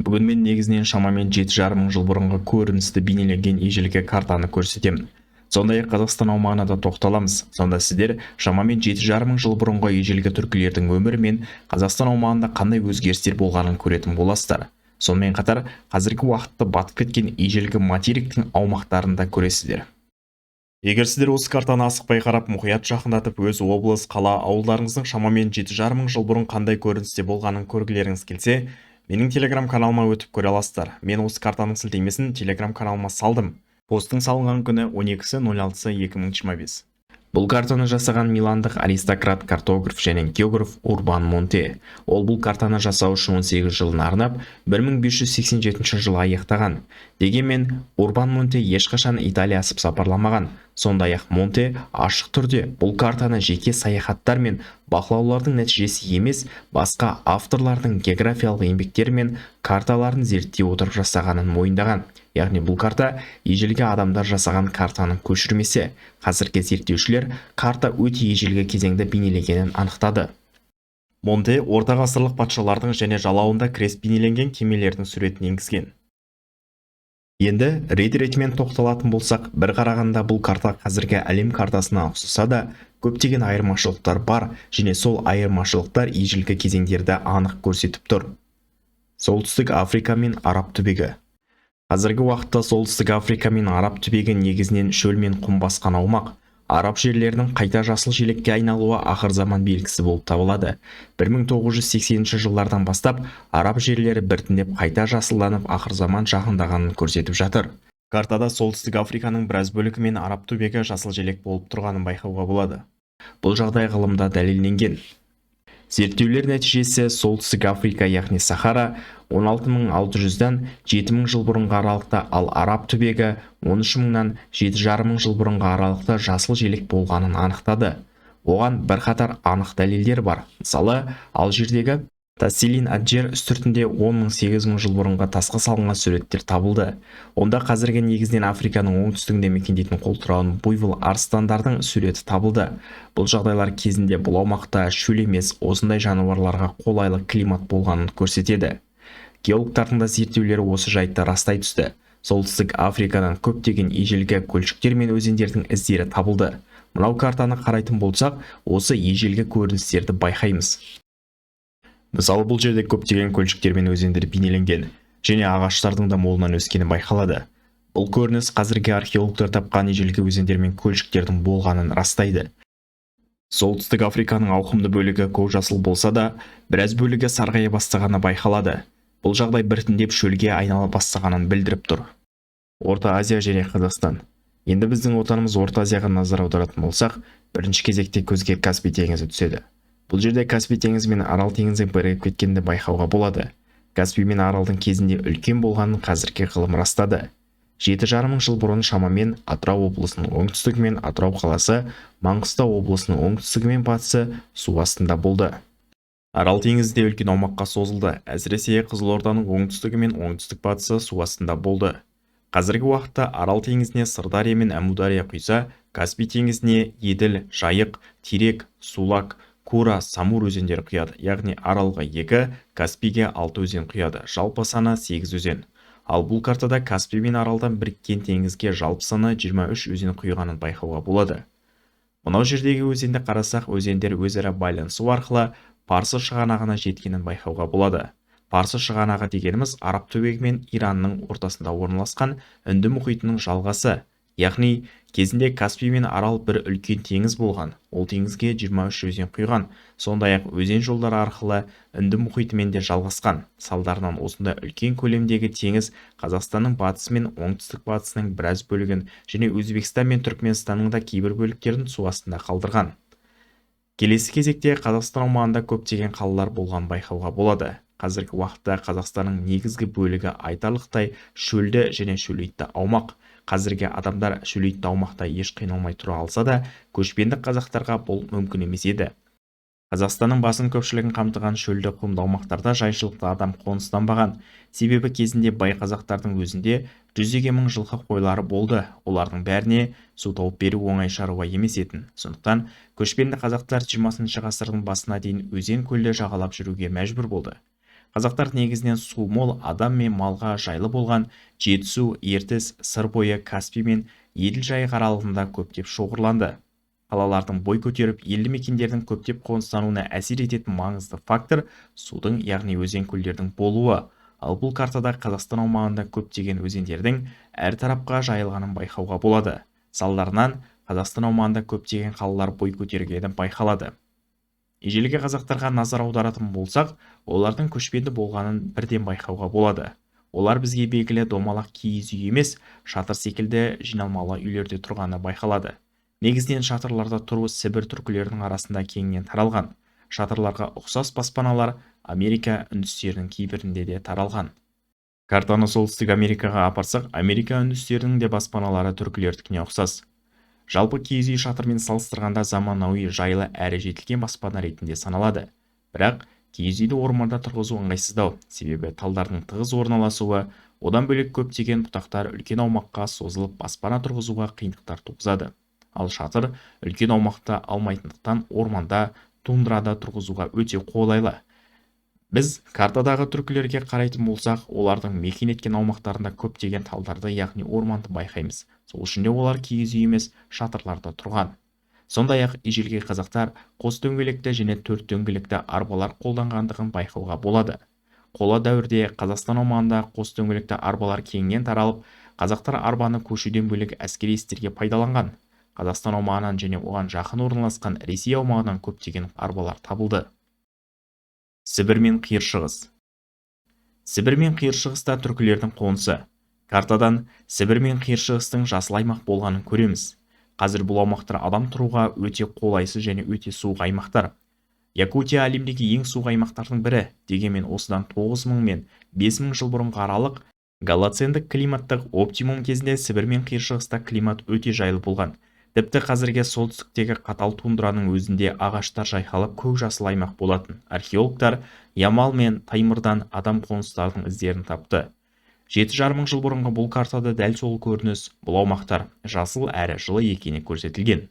Бүгін мен негізінен шамамен 7,5 мың жыл бұрынғы көріністі бейнеленген ежелгі картаны көрсетемін. Сондай-ақ Қазақстан аумағына да тоқталамыз. Сонда сіздер шамамен 7,5 мың жыл бұрынғы ежелгі түркілердің өмірі мен Қазақстан аумағында қандай өзгерістер болғанын көретін боласыздар. Сонымен қатар қазіргі уақытта батып кеткен ежелгі материктің аумақтарын да көресіздер. Егер сіздер осы картаны асықпай қарап, мұқият жақындатып, өз облыс, қала, ауылдарыңыздың шамамен 7,5 мың жыл бұрын қандай көріністе болғанын көргілеріңіз келсе, менің телеграм каналыма өтіп көре аласыздар. Мен осы картаның сілтемесін телеграм каналыма салдым. Посттың салынған күні 12.06.2025. Бұл картаны жасаған миландық аристократ, картограф және географ Урбан Монте. Ол бұл картаны жасау үшін 18 жылын арнап, 1587 жылы аяқтаған. Дегенмен, Урбан Монте ешқашан Италия асып сапарламаған. Сондай-ақ Монте ашық түрде бұл картаны жеке саяхаттар мен бақылаулардың нәтижесі емес, басқа авторлардың географиялық еңбектері мен карталарын зерттей отырып жасағанын мойындаған. Яғни бұл карта ежелгі адамдар жасаған картаның көшірмесі. Қазіргі зерттеушілер карта өте ежелгі кезеңді бейнелегенін анықтады. Монте орта ғасырлық патшалардың және жалауында крест бейнеленген кемелердің суретін енгізген. Енді рет-ретімен тоқталатын болсақ, бір қарағанда бұл карта қазіргі әлем картасына ұқсаса да, көптеген айырмашылықтар бар, және сол айырмашылықтар ежелгі кезеңдерді анық көрсетіп тұр. Солтүстік Африка мен Араб түбегі. Қазіргі уақытта Солтүстік Африка мен Араб түбегі негізінен шөл мен құм басқан аумақ. Араб жерлерінің қайта жасыл желекке айналуы ақыр заман белгісі болып табылады. 1980 жылдардан бастап араб жерлері біртіндеп қайта жасылданып ақыр заман жақындағанын көрсетіп жатыр. Картада Солтүстік Африканың біраз бөлігі мен Араб түбегі жасыл желек болып тұрғанын байқауға болады. Бұл жағдай ғылымда дәлелденген. Зерттеулер нәтижесі Солтүстік Африка, яғни Сахара, 16.600-дан 7.000 жыл бұрынғы аралықта, ал Араб түбегі 13.000-нан 7.500 жыл бұрынғы аралықта жасыл желек болғанын анықтады. Оған бірқатар анық дәлелдер бар. Мысалы, Алжирдегі Тассилин Аджер үстіртінде 10.000-8.000 жыл бұрынғы тасқа салынған суреттер табылды. Онда қазіргі негізінен Африканың оңтүстігінде мекендейтін қолтырауын буйвол арыстандардың суреті табылды. Бұл жағдайлар кезінде бұл аумақта шөл емес, осындай жануарларға қолайлы климат болғанын көрсетеді. Геологтардың да зерттеулері осы жайтты растай түсті. Солтүстік Африкадан көптеген ежелгі көлшіктер мен өзендердің іздері табылды. Мынау картаны қарайтын болсақ, осы ежелгі көріністерді байқаймыз. Мысалы, бұл жерде көптеген көлшіктер мен өзендер бейнеленген, және ағаштардың да молынан өскені байқалады. Бұл көрініс қазіргі археологтар тапқан ежелгі өзендер мен көлшіктердің болғанын растайды. Солтүстік Африканың ауқымды бөлігі көкжасыл болса да, біраз бөлігі сарғая бастағаны байқалады. Бұл жағдай біртіндеп шөлге айнала бастағанын білдіріп тұр. Орта Азия және Қазақстан. Енді біздің отанымыз Орта Азияға назар аударатын болсақ, бірінші кезекте көзге Каспий теңізі түседі. Бұл жерде Каспий теңізі мен Арал теңізі бірігіп кеткенді байқауға болады. Каспий мен Аралдың кезінде үлкен болғанын қазіргі ғылым растады. 7,5 мың жыл бұрын шамамен Атырау облысының оңтүстігі мен Атырау қаласы, Маңғыстау облысының оңтүстігі мен батысы су астында болды. Арал теңізі де үлкен аумаққа созылды, әсіресе Қызылорданың оңтүстігі мен оңтүстік батысы су астында болды. Қазіргі уақытта Арал теңізіне Сырдария мен Әмудария құйса, Каспий теңізіне Еділ, Жайық, Терек, Сулак, Кура, Самур өзендері құяды, яғни Аралға 2, Каспийге 6 өзен құяды, жалпы саны 8 өзен. Ал бұл картада Каспий мен Аралдан біріккен теңізге жалпы саны 23 өзен құйғанын байқауға болады. Мынау жердегі өзенді қарасақ, өзендер өзара байланысу арқылы Парсы шығанағына жеткенін байқауға болады. Парсы шығанағы дегеніміз Араб түбегі мен Иранның ортасында орналасқан Үнді мұхитының жалғасы. Яғни, кезінде Каспий мен Арал бір үлкен теңіз болған. Ол теңізге 23 өзен құйған. Сондай-ақ өзен жолдары арқылы Үнді мұхитымен де жалғасқан. Салдарынан осындай үлкен көлемдегі теңіз Қазақстанның батысы мен оңтүстік батысының біраз бөлігін және Өзбекстан мен Түркменстанның да кейбір бөліктерін су астында қалдырған. Келесі кезекте Қазақстан аумағында көптеген қалалар болған байқауға болады. Қазіргі уақытта Қазақстанның негізгі бөлігі айтарлықтай шөлді және шөлейтті аумақ. Қазіргі адамдар шөлейтті аумақта еш қиналмай тұра алса да, көшпенді қазақтарға бұл мүмкін емес еді. Қазақстанның басым көпшілігін қамтыған шөлді құмды аумақтарда жайшылықта адам қоныстанбаған. Себебі кезінде бай қазақтардың өзінде 100 мың жылқы қойлары болды. Олардың бәріне су тауып беру оңай шаруа емес етін. Сондықтан көшпенді қазақтар 20 ғасырдың басына дейін өзен көлді жағалап жүруге мәжбүр болды. Қазақтар негізінен су мол, адам мен малға жайлы болған Жетісу, Ертіс, Сыр бойы, Каспий мен Еділ жайық аралығында көптеп шоғырланды. Қалалардың бой көтеріп, елді мекендердің көптеп қоныстануына әсер ететін маңызды фактор судың, яғни өзен көлдердің болуы. Ал бұл картада Қазақстан аумағында көптеген өзендердің әр тарапқа жайылғанын байқауға болады. Салдарынан Қазақстан аумағында көптеген қалалар бой көтергені байқалады. Ежелгі қазақтарға назар аударатын болсақ, олардың көшпенді болғанын бірден байқауға болады. Олар бізге белгілі домалақ киіз үй емес, шатыр секілді жиналмалы үйлерде тұрғаны байқалады. Негізінен шатырларда тұру Сібір түркілерінің арасында кеңінен таралған. Шатырларға ұқсас баспаналар Америка үндістерінің кейбірінде де таралған. Картаны солтүстік Америкаға апарсақ, Америка үндістерінің де баспаналары түркілердікіне ұқсас. Жалпы киіз үй шатырмен салыстырғанда заманауи жайлы әрі жетілген баспана ретінде саналады. Бірақ киіз үйді орманда тұрғызу ыңғайсыздау, себебі талдардың тығыз орналасуы, одан бөлек көптеген бұтақтар үлкен аумаққа созылып баспана тұрғызуға қиындықтар туғызады. Ал шатыр үлкен аумақты алмайтындықтан орманда, тундрада тұрғызуға өте қолайлы. Біз картадағы түркілерге қарайтын болсақ, олардың мекен еткен аумақтарында көптеген талдарды, яғни орманды байқаймыз. Сол үшін де олар киіз үй емес, шатырларда тұрған. Сондай-ақ ежелгі қазақтар қос дөңгелекті және төрт дөңгелекті арбалар қолданғандығын байқауға болады. Қола дәуірде Қазақстан аумағында қос дөңгелекті арбалар кеңінен таралып, қазақтар арбаны көшуден бөлек әскери істерге пайдаланған. Қазақстан аумағынан және оған жақын орналасқан Ресей аумағынан көптеген арбалар табылды. Сібір мен Қиыр Шығыс. Сібір мен Қиыр Шығыста түркілердің қонысы. Картадан Сібір мен Қиыр Шығыстың жасыл аймақ болғанын көреміз. Қазір бұл аумақтар адам тұруға өте қолайсыз және өте суық аймақтар. Якутия әлемдегі ең суық аймақтардың бірі, дегенмен осыдан 9000 мен 5000 жыл бұрынғы аралық голоцендік климаттық оптимум кезінде Сібір мен Қиыр Шығыста климат өте жайлы болған. Тіпті қазірге солтүстіктегі қатал тундраның өзінде ағаштар жайқалып көк жасыл аймақ болатын. Археологтар Ямал мен Таймырдан адам қоныстардың іздерін тапты. 7,5 мың жыл бұрынғы бұл картада дәл сол көрініс, бұл аумақтар жасыл әрі жылы екені көрсетілген.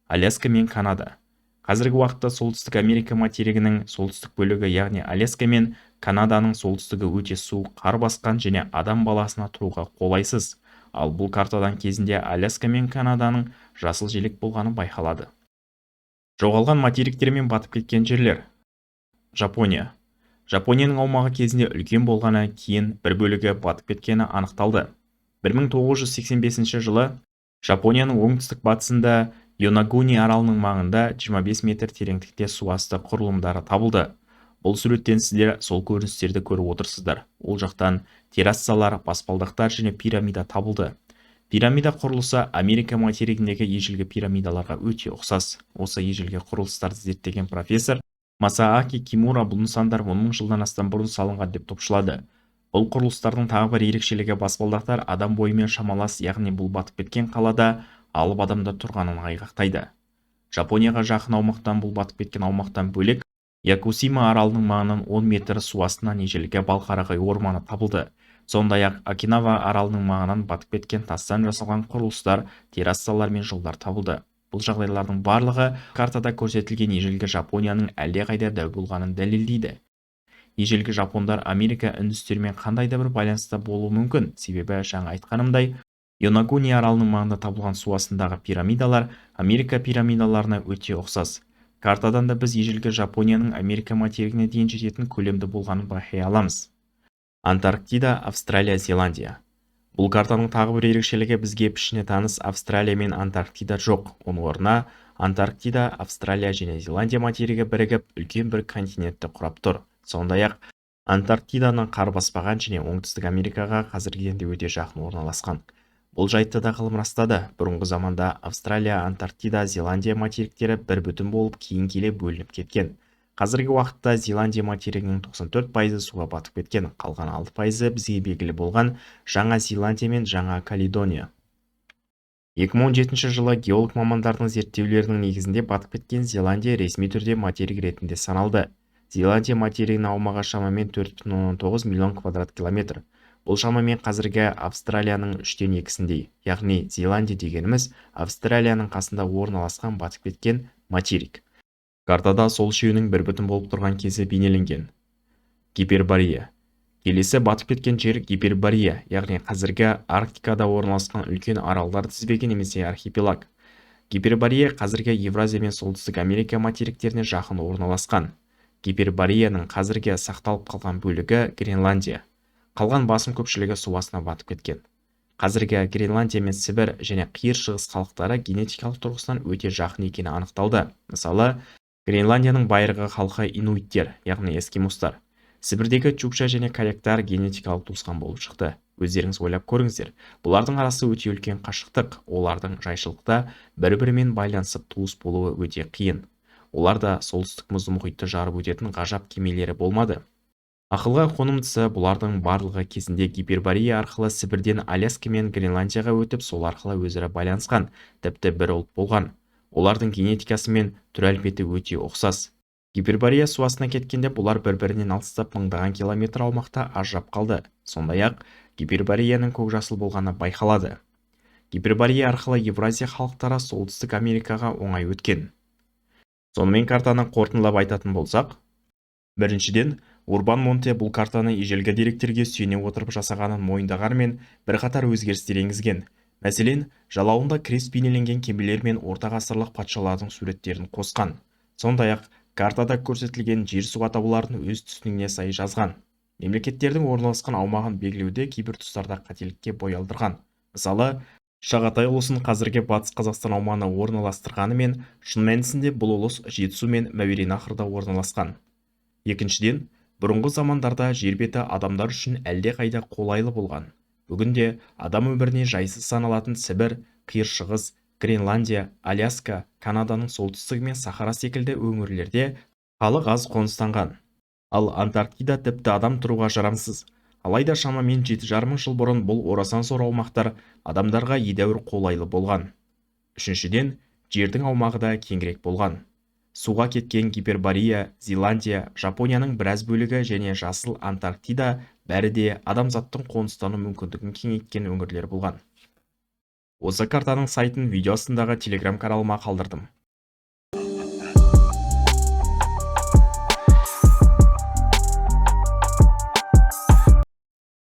Аляска мен Канада. Қазіргі уақытта солтүстік Америка материгінің солтүстік бөлігі, яғни Аляска мен Канаданың солтүстігі өте суық, қар басқан және адам баласына тұруға қолайсыз. Ал бұл картадан кезінде Аляска мен Канаданың жасыл желек болғаны байқалады. Жоғалған материктер мен батып кеткен жерлер. Жапония. Жапонияның аумағы кезінде үлкен болғаны, кейін бір бөлігі батып кеткені анықталды. 1985 жылы Жапонияның оңтүстік батысында Йонагуни аралының маңында 25 метр тереңдікте су асты құрылымдары табылды. Бұл суреттен сіздер сол көріністерді көріп отырсыздар. Ол жақтан террассалар, баспалдақтар және пирамида табылды. Пирамида құрылысы Америка материгіндегі ежелгі пирамидаларға өте ұқсас. Осы ежелгі құрылыстарды зерттеген профессор Масааки Кимура бұл нысандар 10 мың жылдан астам бұрын салынған деп топшылады. Бұл құрылыстардың тағы бір ерекшелігі баспалдақтар адам бойымен шамалас, яғни бұл батып кеткен қалада алып адамда тұрғанын айғақтайды. Жапонияға жақын аумақтан бұл батып кеткен аумақтан бөлек Якусима аралының маңынан 10 метр су астынан ежелгі балқарағай орманы табылды. Сондай-ақ Окинава аралының маңынан батып кеткен тастан жасалған құрылыстар, террассалар мен жолдар табылды. Бұл жағдайлардың барлығы картада көрсетілген ежелгі Жапонияның әлдеқайда дәу болғанын дәлелдейді. Ежелгі жапондар Америка үндістермен қандай да бір байланыста болуы мүмкін, себебі жаңа айтқанымдай, Йонагуни аралының маңында табылған су астындағы пирамидалар Америка пирамидаларына өте ұқсас. Картадан да біз ежелгі Жапонияның Америка материгіне дейін жететін көлемді болғанын байқай аламыз. Антарктида, Австралия, Зеландия. Бұл картаның тағы бір ерекшелігі бізге пішіне таныс Австралия мен Антарктида жоқ. Оның орнына Антарктида, Австралия және Зеландия материгі бірігіп үлкен бір континентті құрап тұр. Сондай-ақ Антарктиданың қар баспаған және оңтүстік Америкаға қазіргіден де өте жақын орналасқан. Бұл жайтты да ғылым растады. Бұрынғы заманда Австралия, Антарктида, Зеландия материктері бір бүтін болып кейін келе бөлініп кеткен. Қазіргі уақытта Зеландия материгінің 94% суға батып кеткен, қалған 6% бізге белгілі болған Жаңа Зеландия мен Жаңа Каледония. 2017 жылы геолог мамандардың зерттеулерінің негізінде батып кеткен Зеландия ресми түрде материк ретінде саналды. Зеландия материгінің аумағы шамамен 4,9 миллион квадрат километр. Бұл шамамен қазіргі Австралияның 3/2-сіндей, яғни Зеландия дегеніміз Австралияның қасында орналасқан батып кеткен материк. Картада сол үшеуінің бір бүтін болып тұрған кезі бейнеленген. Гиперборея. Келесі батып кеткен жер Гиперборея, яғни қазіргі Арктикада орналасқан үлкен аралдар тізбегі немесе архипелаг. Гиперборея қазіргі Евразия мен Солтүстік Америка материктеріне жақын орналасқан. Гипербореяның қазіргі сақталып қалған бөлігі Гренландия. Қалған басым көпшілігі су астына батып кеткен. Қазіргі Гренландия мен Сібір және қиыр шығыс халықтары генетикалық тұрғысынан өте жақын екені анықталды. Мысалы, Гренландияның байырғы халқы инуиттер, яғни эскимостар. Сібірдегі чукча және коряктар генетикалық туысқан болып шықты. Өздеріңіз ойлап көріңіздер. Бұлардың арасы өте үлкен қашықтық, олардың жайшылықта бір-бірімен байланысып туыс болуы өте қиын. Оларда солтүстік мұзды мұхитты жарып өтетін ғажап кемелері болмады. Ақылға қонымдысы бұлардың барлығы кезінде Гиперборея арқылы Сібірден Аляска мен Гренландияға өтіп, сол арқылы өзара байланысқан, тіпті бір ұлт болған. Олардың генетикасы мен түр әлпеті өте ұқсас. Гиперборея су астына кеткенде бұлар бір-бірінен алыстап мыңдаған километр аумақта ажырап қалды. Сондай-ақ Гипербореяның көкжасыл болғаны байқалады. Гиперборея арқылы Евразия халықтары Солтүстік Америкаға оңай өткен. Сонымен картаны қорытындылап айтатын болсақ, біріншіден, Урбан Монте бұл картаны ежелгі деректерге сүйене отырып жасағанын мойындағанымен бірқатар өзгерістер енгізген. Мәселен, жалауында крест бейнеленген кемелер мен орта ғасырлық патшалардың суреттерін қосқан. Сондай-ақ картада көрсетілген жер су атауларын өз түсінігіне сай жазған. Мемлекеттердің орналасқан аумағын белгілеуде кейбір тұстарда қателікке бой алдырған. Мысалы, Шағатай ұлысын қазіргі батыс Қазақстан аумағына орналастырғанымен, шын мәнісінде бұл ұлыс Жетісу мен Мәуереннахрда орналасқан. Екіншіден, бұрынғы замандарда жер беті адамдар үшін әлде қайда қолайлы болған. Бүгінде адам өміріне жайсыз саналатын Сібір, қиыр шығыс, Гренландия, Аляска, Канаданың солтүстігі мен Сахара секілді өңірлерде халық аз қоныстанған. Ал Антарктида тіпті адам тұруға жарамсыз. Алайда шамамен 7,5 мың жыл бұрын бұл орасан зор аумақтар адамдарға едәуір қолайлы болған. Үшіншіден, жердің аумағы да кеңірек болған. Суға кеткен Гиперборея, Зеландия, Жапонияның біраз бөлігі және жасыл Антарктида бәрі де адамзаттың қоныстану мүмкіндігін кеңейткен өңірлер болған. Осы картаның сайтын видео астындағы телеграм каналыма қалдырдым.